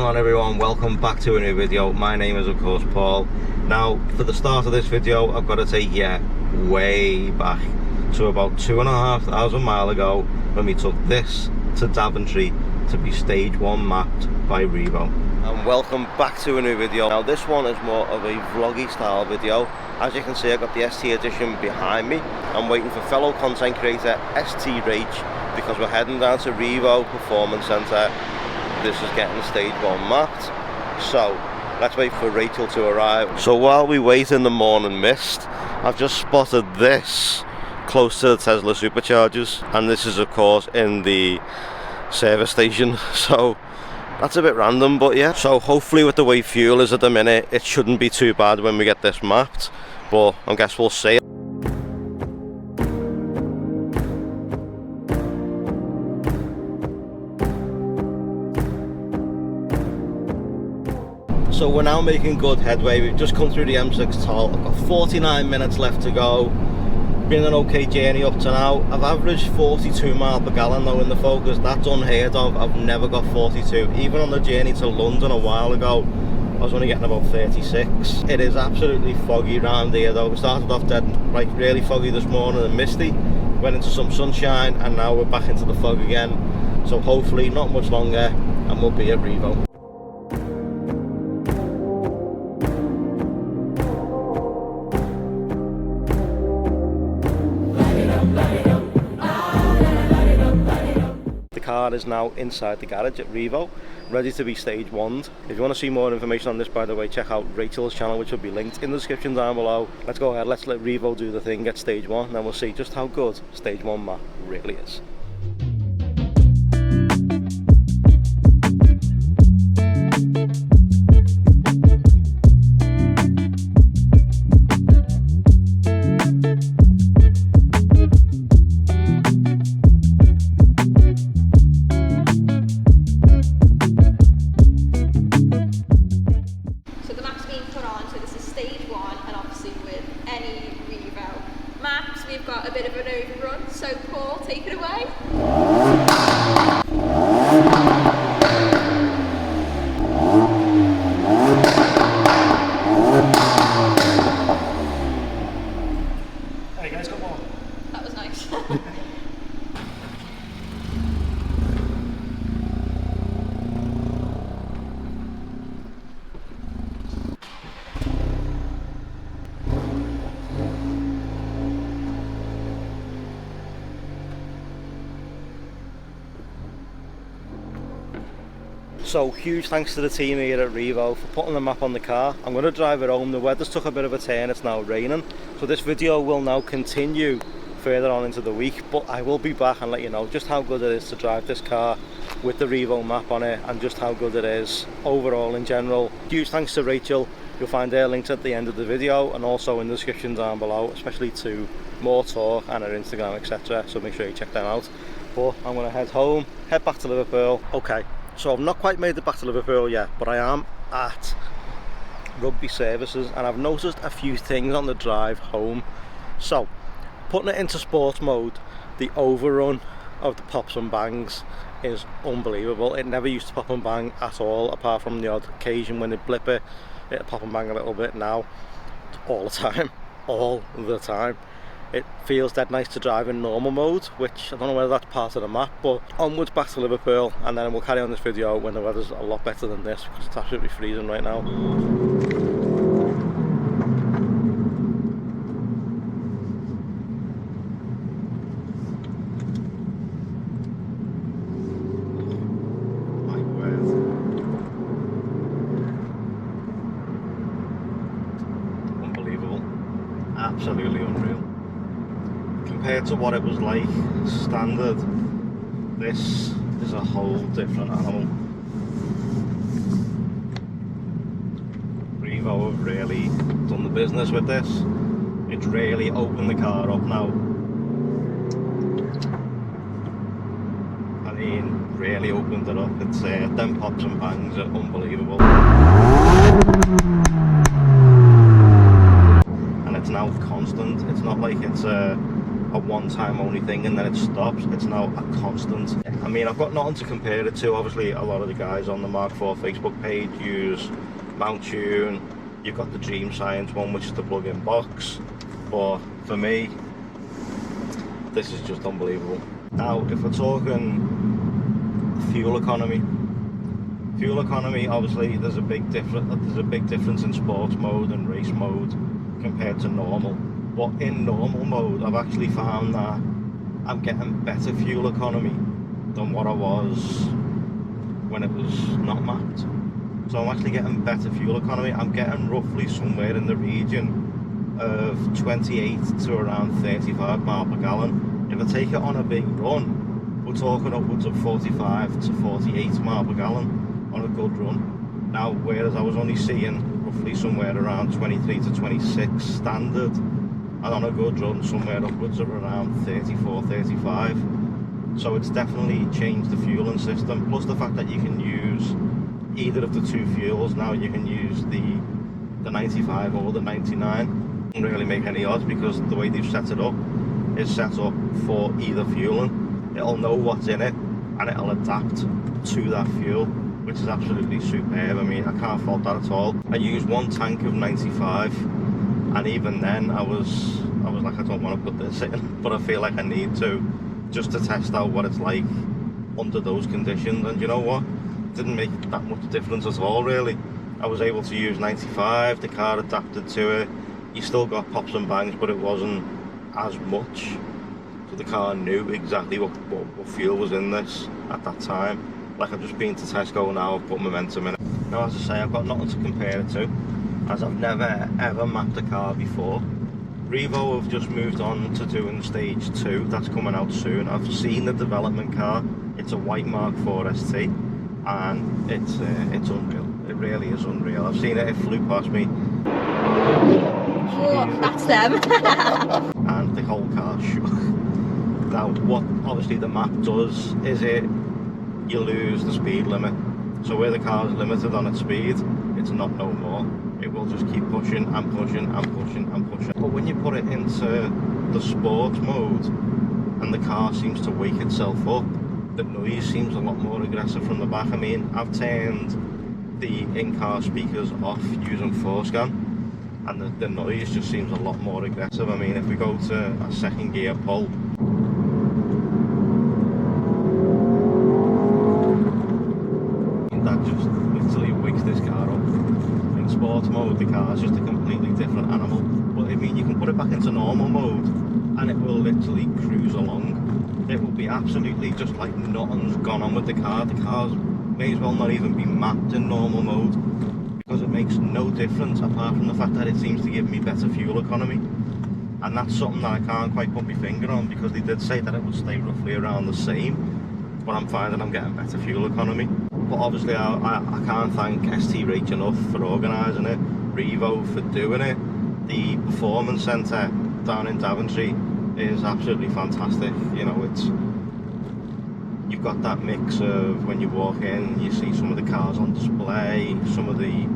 on everyone, welcome back to a new video. My name is of course Paul. Now for the start of this video I've got to take you way back to about 2,500 miles ago when we took this to Daventry to be stage 1 mapped by Revo. And welcome back to a new video. Now this one is more of a vloggy style video. As you can see, I've got the ST edition behind me. I'm waiting for fellow content creator ST Rach because we're heading down to Revo Performance Centre. This is getting stage 1 mapped, so let's wait for Rachael to arrive. So while we wait in the morning mist, I've just spotted this close to the Tesla superchargers, and this is of course in the service station, so that's a bit random, but yeah. So hopefully with the way fuel is at the minute, it shouldn't be too bad when we get this mapped, but I guess we'll see. So we're now making good headway. We've just come through the M6 toll. I've got 49 minutes left to go. Been an okay journey up to now. I've averaged 42 miles per gallon though in the Focus. That's unheard of. I've never got 42. Even on the journey to London a while ago, I was only getting about 36. It is absolutely foggy around here though. We started off dead, like really foggy this morning and misty. Went into some sunshine and now we're back into the fog again. So hopefully not much longer and we'll be at Revo. The car is now inside the garage at Revo, ready to be stage 1'd. If you want to see more information on this, by the way, check out Rachel's channel, which will be linked in the description down below. Let's go ahead, let's let Revo do the thing, get stage 1, and then we'll see just how good stage 1 map really is. We've got a bit of an overrun, so Paul, take it away. Hey guys, got more. That was nice. So huge thanks to the team here at Revo for putting the map on the car. I'm going to drive it home. The weather's took a bit of a turn, it's now raining. So this video will now continue further on into the week, but I will be back and let you know just how good it is to drive this car with the Revo map on it and just how good it is overall in general. Huge thanks to Rachael. You'll find her links at the end of the video and also in the description down below, especially to more talk and her Instagram, etc. So make sure you check them out. But I'm going to head home, head back to Liverpool. Okay. So I've not quite made it back to Liverpool yet, but I am at Rugby Services and I've noticed a few things on the drive home. So, putting it into sports mode, the overrun of the pops and bangs is unbelievable. It never used to pop and bang at all, apart from the odd occasion when they blip it, it'll pop and bang a little bit. Now, all the time, all the time. It feels dead nice to drive in normal mode, which I don't know whether that's part of the map, but onwards back to Liverpool and then we'll carry on this video when the weather's a lot better than this because it's absolutely freezing right now. My word. Unbelievable. Absolutely unreal. Compared to what it was like standard, this is a whole different animal. Revo have really done the business with this. It's really opened the car up now. I mean, really opened it up. It's them pops and bangs are unbelievable. And it's now constant. It's not like it's a one-time only thing and then it stops. It's now a constant. I mean, I've got nothing to compare it to. Obviously, a lot of the guys on the Mark IV Facebook page use Mount Tune. You've got the Dream Science one, which is the plug-in box. But for me, this is just unbelievable. Now, if we're talking fuel economy, obviously there's a big difference in sports mode and race mode compared to normal. But in normal mode, I've actually found that I'm getting better fuel economy than what I was when it was not mapped. So I'm actually getting better fuel economy. I'm getting roughly somewhere in the region of 28 to around 35 mile per gallon. If I take it on a big run, we're talking upwards of 45 to 48 mile per gallon on a good run. Now, whereas I was only seeing roughly somewhere around 23 to 26 standard, and on a good run somewhere upwards of around 34, 35. So it's definitely changed the fueling system, plus the fact that you can use either of the two fuels. Now you can use the 95 or the 99. Doesn't really make any odds because the way they've set it up is set up for either fueling. It'll know what's in it and it'll adapt to that fuel, which is absolutely superb. I mean, I can't fault that at all. I used one tank of 95, and even then I was like, I don't want to put this in, but I feel like I need to, just to test out what it's like under those conditions. And you know what? It didn't make that much difference at all, really. I was able to use 95, the car adapted to it. You still got pops and bangs, but it wasn't as much. So the car knew exactly what fuel was in this at that time. Like, I've just been to Tesco now, I've put momentum in it. Now, as I say, I've got nothing to compare it to, as I've never ever mapped a car before. Revo have just moved on to doing stage 2, that's coming out soon. I've seen the development car, it's a white Mark IV ST, and it's unreal. It really is unreal. I've seen it flew past me. Oh, that's them. And the whole car shook. Now, what obviously the map does is you lose the speed limit. So where the car is limited on its speed, it's not no more. It will just keep pushing and pushing and pushing and pushing. But when you put it into the sports mode and the car seems to wake itself up, the noise seems a lot more aggressive from the back. I mean, I've turned the in-car speakers off using 4Scan, and the noise just seems a lot more aggressive. I mean, if we go to a second gear pull, that just literally wakes this car up. In sports mode, the car is just a completely different animal. But I mean, you can put it back into normal mode and it will literally cruise along. It will be absolutely just like nothing's gone on with the car. The cars may as well not even be mapped in normal mode, because it makes no difference apart from the fact that it seems to give me better fuel economy. And that's something that I can't quite put my finger on, because they did say that it would stay roughly around the same, but I'm finding I'm getting better fuel economy. But obviously I can't thank ST Rach enough for organising it, Revo for doing it. The Performance Centre down in Daventry is absolutely fantastic. You know, you've got that mix of when you walk in, you see some of the cars on display, some of the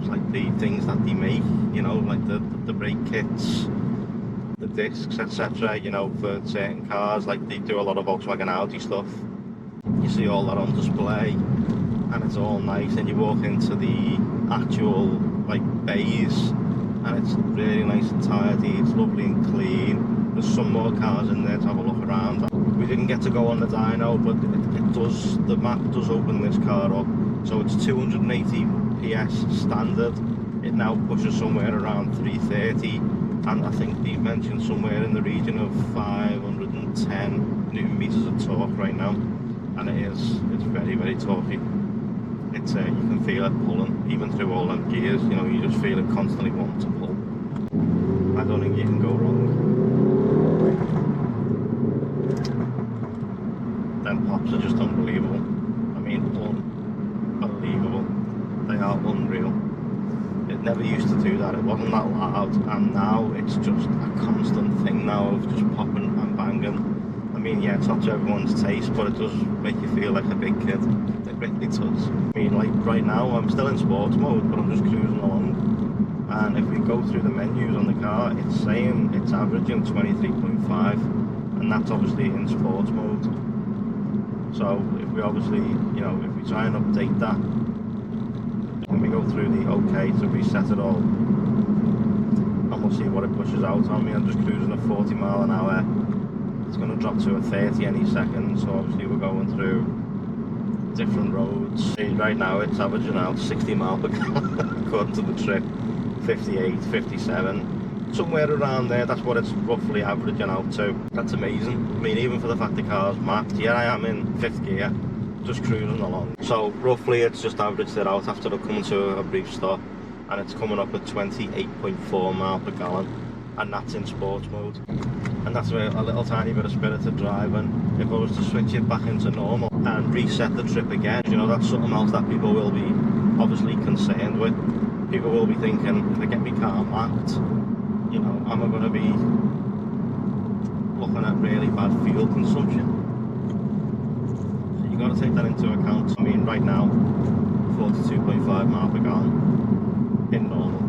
like the things that they make, you know, like the brake kits, the discs, etc. You know, for certain cars, like they do a lot of Volkswagen Audi stuff. You see all that on display, and it's all nice. And you walk into the actual like bays, and it's really nice and tidy. It's lovely and clean. There's some more cars in there to have a look around. We didn't get to go on the dyno, but the map does open this car up. So it's 280 PS standard. It now pushes somewhere around 330, and I think they've mentioned somewhere in the region of 510 Newton meters of torque right now. And it's very, very torquey. It's you can feel it pulling even through all them gears. You know, you just feel it constantly wanting to pull. I don't think you can go wrong. Them pops are just unbelievable. I mean, unbelievable. They are unreal. It never used to do that. It wasn't that loud, and now it's just a constant thing now of just popping and banging. I mean, yeah, it's not to everyone's taste, but it does make you feel like a big kid. It really does. I mean, like right now, I'm still in sports mode, but I'm just cruising along. And if we go through the menus on the car, it's saying it's averaging 23.5, and that's obviously in sports mode. So if we obviously, if we try and update that, when we go through the OK to reset it all, and we'll see what it pushes out on me. I'm just cruising at 40 mile an hour. It's going to drop to a 30 any second, so obviously we're going through different roads. Right now it's averaging out 60 mile per gallon according to the trip, 58, 57, somewhere around there. That's what it's roughly averaging out to. That's amazing. I mean, even for the fact the car's mapped, here I am in 5th gear, just cruising along. So roughly it's just averaged it out after coming to a brief stop, and it's coming up at 28.4 mile per gallon, and that's in sports mode. And that's a little tiny bit of spirited driving. If I was to switch it back into normal and reset the trip again, that's something else that people will be obviously concerned with. People will be thinking, if I get my car mapped, am I going to be looking at really bad fuel consumption? So you got to take that into account. I mean, right now, 42.5 mile per gallon in normal.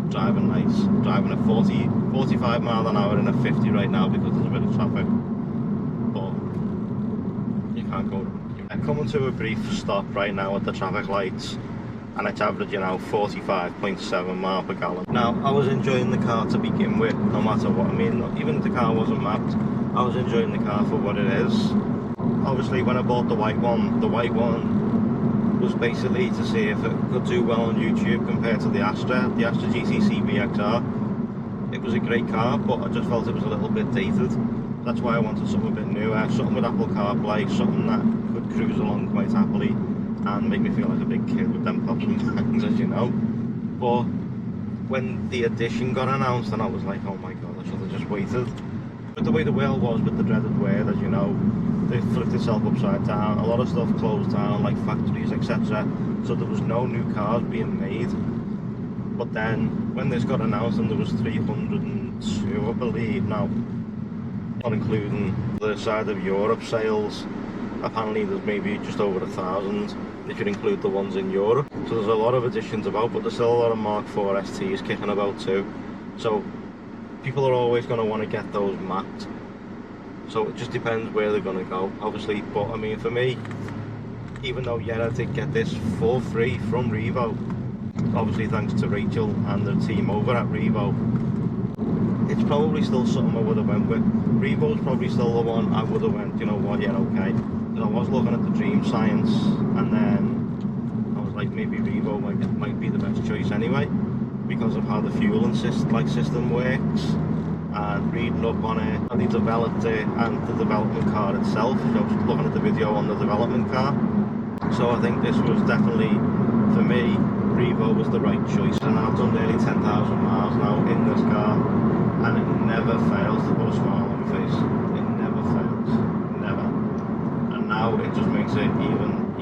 Driving nice, driving at 45 mile an hour in a 50 right now because there's a bit of traffic, but you can't go. I'm coming to a brief stop right now at the traffic lights, and it's averaging out 45.7 mile per gallon. Now, I was enjoying the car to begin with, no matter what. I mean, even if the car wasn't mapped, I was enjoying the car for what it is. Obviously, when I bought the white one was basically to see if it could do well on YouTube compared to the Astra GTC BXR. It was a great car, but I just felt it was a little bit dated. That's why I wanted something a bit newer, something with Apple CarPlay, something that could cruise along quite happily and make me feel like a big kid with them pops and bangs, as you know. But when the edition got announced, and I was like, oh my god, I should have just waited. But the way the world was with the dreaded wear, as you know, they flipped itself upside down. A lot of stuff closed down, like factories, etc. So there was no new cars being made. But then, when this got announced, and there was 302, I believe now, not including the side of Europe sales, apparently there's maybe just over 1,000 if you include the ones in Europe. So there's a lot of additions about, but there's still a lot of Mark IV STs kicking about too. So people are always going to want to get those mapped. So it just depends where they're going to go, obviously. But I mean, for me, even though I did get this for free from Revo, obviously thanks to Rachael and the team over at Revo, it's probably still something I would have went with. Revo's probably still the one I would have went, you know what, yeah, okay. Because I was looking at the Dream Science, and then I was like, maybe Revo might be the best choice anyway, because of how the fuel system works, and reading up on it, and they developed it, and the development car itself. I was looking at the video on the development car, so I think this was definitely, for me, Revo was the right choice. And I've done nearly 10,000 miles now in this car, and it never fails to put a smile on my face. It never fails, never. And now it just makes it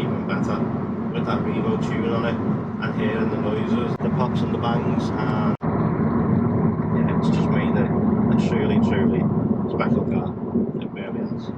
even better with that Revo tune on it, and hearing the noises, the pops and the bangs, and yeah, it's just made it a truly special car. It really is.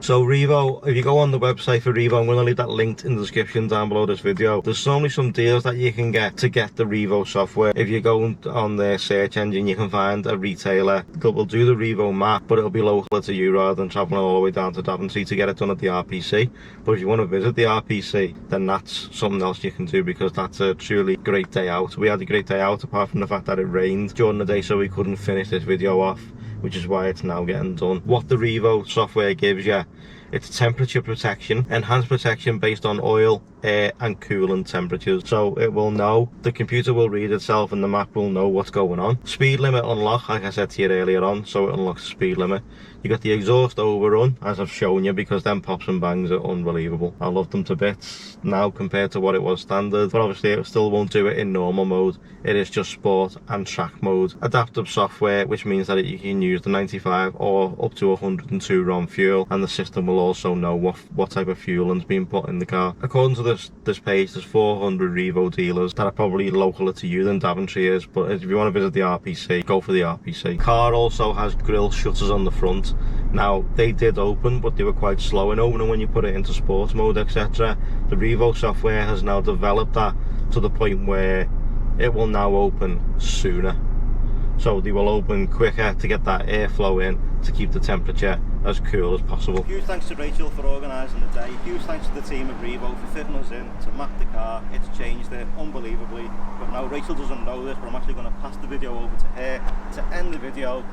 So Revo, if you go on the website for Revo, I'm going to leave that linked in the description down below this video. There's only some deals that you can get to get the Revo software. If you go on their search engine, you can find a retailer that will do the Revo map, but it'll be local to you rather than travelling all the way down to Daventry to get it done at the RPC. But if you want to visit the RPC, then that's something else you can do, because that's a truly great day out. We had a great day out, apart from the fact that it rained during the day, so we couldn't finish this video off, which is why it's now getting done. What the Revo software gives you, it's temperature protection, enhanced protection based on oil, air and coolant temperatures. So it will know, the computer will read itself, and the map will know what's going on. Speed limit unlock, like I said to you earlier on, so it unlocks the speed limit. You got the exhaust overrun, as I've shown you, because them pops and bangs are unbelievable. I love them to bits now compared to what it was standard, but obviously it still won't do it in normal mode. It is just sport and track mode. Adaptive software, which means that you can use the 95 or up to 102 RON fuel, and the system will also know what type of fueling's being put in the car. According to this page, there's 400 Revo dealers that are probably localer to you than Daventry is, but if you want to visit the RPC, go for the RPC. Car also has grille shutters on the front. Now, they did open, but they were quite slow in opening when you put it into sports mode, etc. The Revo software has now developed that to the point where it will now open sooner. So they will open quicker to get that airflow in, to keep the temperature as cool as possible. Huge thanks to Rachel for organising the day. Huge thanks to the team at Revo for fitting us in to map the car. It's changed it unbelievably. But now Rachel doesn't know this, but I'm actually going to pass the video over to her to end the video.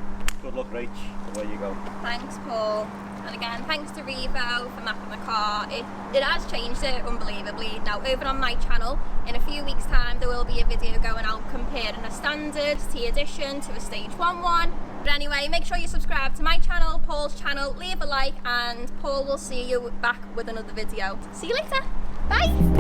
Good luck, Rach. Away you go. Thanks, Paul. And again, thanks to Revo for mapping the car. It has changed it unbelievably. Now, over on my channel, in a few weeks' time, there will be a video going out comparing a standard T edition to a Stage 1. But anyway, make sure you subscribe to my channel, Paul's channel, leave a like, and Paul will see you back with another video. See you later. Bye.